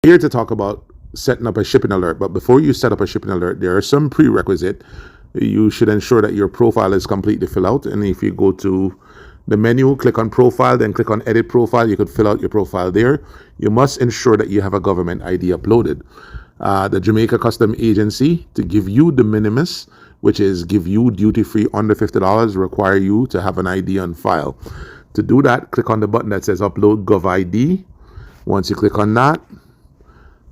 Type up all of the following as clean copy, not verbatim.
Here to talk about setting up a shipping alert, but before you set up a shipping alert, there are some prerequisites. You should ensure that your profile is completely filled out, and if you go to the menu, click on profile, then click on edit profile, you could fill out your profile there. You must ensure that you have a government ID uploaded. The Jamaica Custom Agency, to give you de minimis, which is give you duty free under $50, require you to have an ID on file. To do that, click on the button that says upload gov ID. Once you click on that,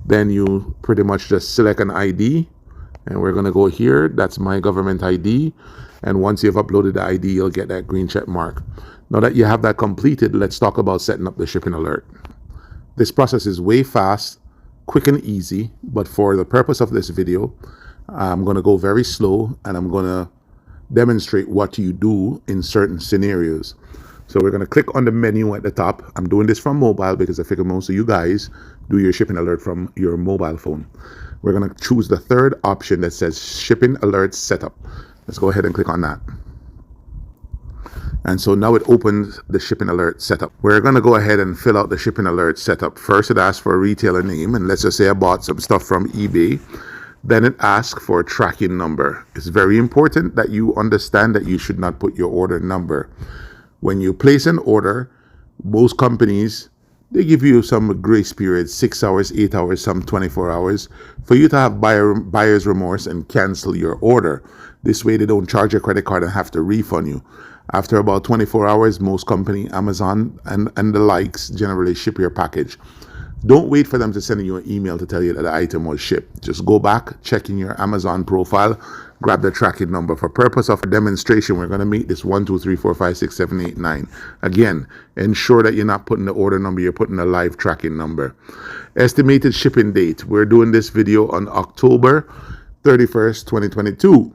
then you pretty much just select an ID, and we're going to go here. That's my government ID. And once you've uploaded the ID, you'll get that green check mark. Now that you have that completed, let's talk about setting up the shipping alert. This process is way fast, quick and easy, but for the purpose of this video, I'm going to go very slow, and I'm going to demonstrate what you do in certain scenarios. So we're going to click on the menu at the top. I'm doing this from mobile because I figure most of you guys do your shipping alert from your mobile phone. We're going to choose the third option that says shipping alert setup. Let's go ahead and click on that. And so now it opens the shipping alert setup. We're going to go ahead and fill out the shipping alert setup. First, it asks for a retailer name, and let's just say I bought some stuff from eBay. Then it asks for a tracking number. It's very important that you understand that you should not put your order number. When you place an order, most companies, they give you some grace period, 6 hours, 8 hours, some 24 hours, for you to have buyer's remorse and cancel your order. This way they don't charge your credit card and have to refund you. After about 24 hours, most company, Amazon and the likes, generally ship your package. Don't wait for them to send you an email to tell you that the item was shipped. Just go back, check in your Amazon profile, grab the tracking number. For purpose of demonstration, we're going to make this 1, 2, 3, 4, 5, 6, 7, 8, 9. Again, ensure that you're not putting the order number, you're putting a live tracking number. Estimated shipping date. We're doing this video on October 31st, 2022.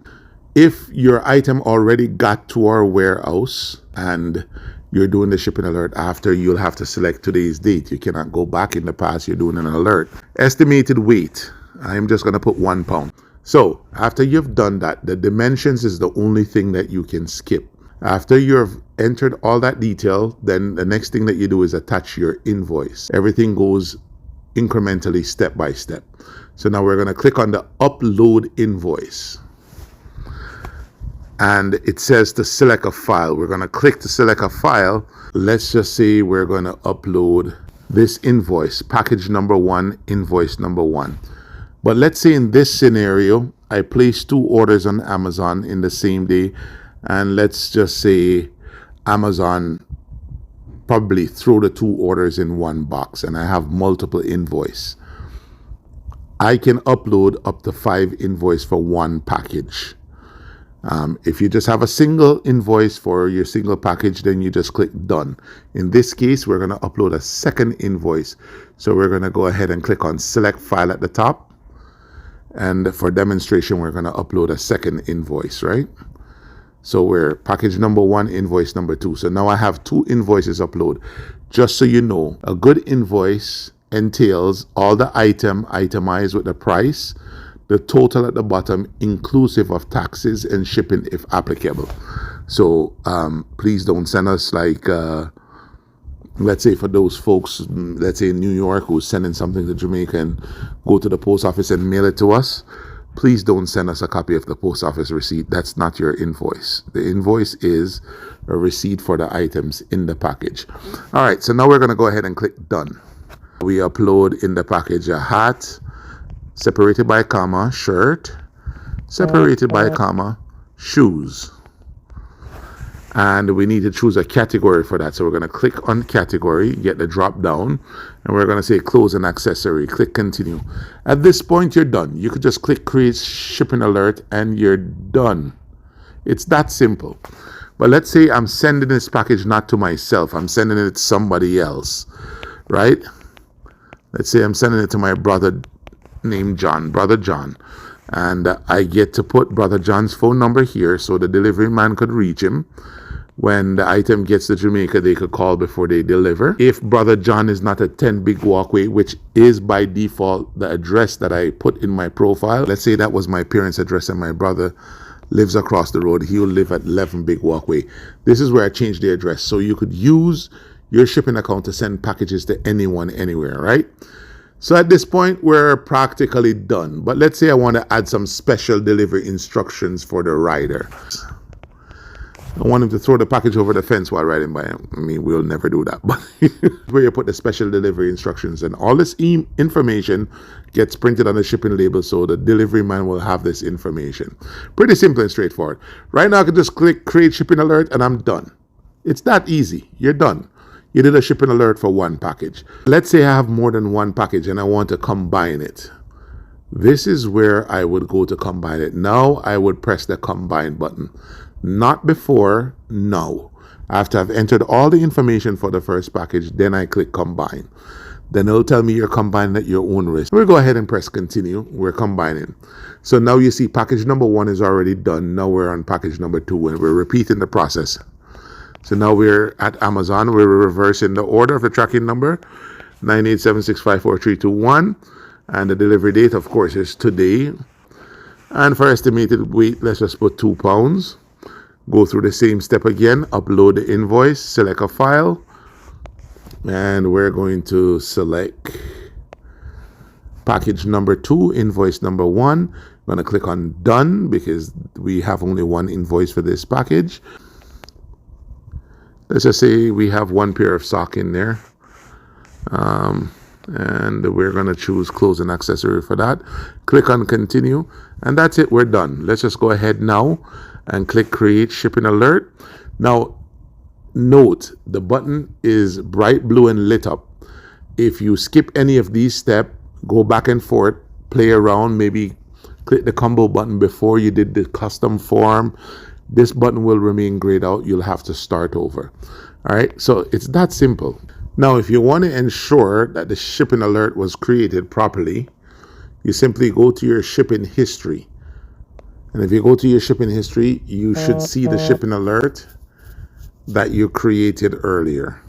If your item already got to our warehouse and you're doing the shipping alert after, you'll have to select today's date. You cannot go back in the past. You're doing an alert. Estimated weight. I'm just going to put 1 pound. So after you've done that, the dimensions is the only thing that you can skip. After you've entered all that detail, then the next thing that you do is attach your invoice. Everything goes incrementally step by step. So now we're going to click on the upload invoice. And it says to select a file. We're going to click to select a file. Let's just say we're going to upload this invoice, package number 1, invoice number 1. But let's say in this scenario, I placed 2 orders on Amazon in the same day. And let's just say Amazon probably throw the 2 orders in one box, and I have multiple invoice. I can upload up to 5 invoice for one package. If you just have a single invoice for your single package, then you just click done. In this case, we're going to upload a second invoice. So we're going to go ahead and click on select file at the top. And for demonstration, we're going to upload a second invoice, right? So we're package number 1, invoice number 2. So now I have 2 invoices upload. Just so you know, a good invoice entails all the itemized with the price, the total at the bottom, inclusive of taxes and shipping if applicable. So please don't send us like, let's say for those folks, let's say in New York, who's sending something to Jamaica and go to the post office and mail it to us. Please don't send us a copy of the post office receipt. That's not your invoice. The invoice is a receipt for the items in the package. All right, so now we're going to go ahead and click done. We upload in the package a hat, separated by comma, shirt, separated by comma, shoes. And we need to choose a category for that. So we're going to click on category, get the drop down, and we're going to say close an accessory, click continue. At this point, you're done. You could just click create shipping alert and you're done. It's that simple. But let's say I'm sending this package not to myself. I'm sending it to somebody else, right? Let's say I'm sending it to my brother named John, Brother John. And I get to put Brother John's phone number here so the delivery man could reach him. When the item gets to Jamaica, they could call before they deliver. If Brother John is not at 10 Big Walkway, which is by default the address that I put in my profile. Let's say that was my parents' address and my brother lives across the road. He will live at 11 Big Walkway. This is where I changed the address. So you could use your shipping account to send packages to anyone, anywhere, right? So at this point, we're practically done. But let's say I want to add some special delivery instructions for the rider. I want him to throw the package over the fence while riding by him. I mean, we'll never do that. But where you put the special delivery instructions, and all this information gets printed on the shipping label, so the delivery man will have this information. Pretty simple and straightforward. Right now, I can just click create shipping alert and I'm done. It's that easy. You're done. You did a shipping alert for one package. Let's say I have more than one package and I want to combine it. This is where I would go to combine it. Now I would press the combine button. Not before, now. After I've entered all the information for the first package, then I click combine. Then it'll tell me you're combining at your own risk. We'll go ahead and press continue. We're combining. So now you see package number 1 is already done. Now we're on package number 2 and we're repeating the process. So now we're at Amazon. We're reversing the order of the tracking number, 987654321. And the delivery date, of course, is today. And for estimated weight, let's just put 2 pounds. Go through the same step again, upload the invoice, select a file, and we're going to select package number 2, invoice number 1. I'm going to click on done because we have only one invoice for this package. Let's just say we have 1 pair of sock in there. And we're going to choose clothing accessory for that. Click on continue, and that's it. We're done. Let's just go ahead now and click create shipping alert. Now note the button is bright blue and lit up. If you skip any of these steps, go back and forth, play around, maybe click the combo button before you did the custom form, this button will remain grayed out. You'll have to start over. All right, so it's that simple. Now, if you want to ensure that the shipping alert was created properly, you simply go to your shipping history. And if you go to your shipping history, you should see the shipping alert that you created earlier.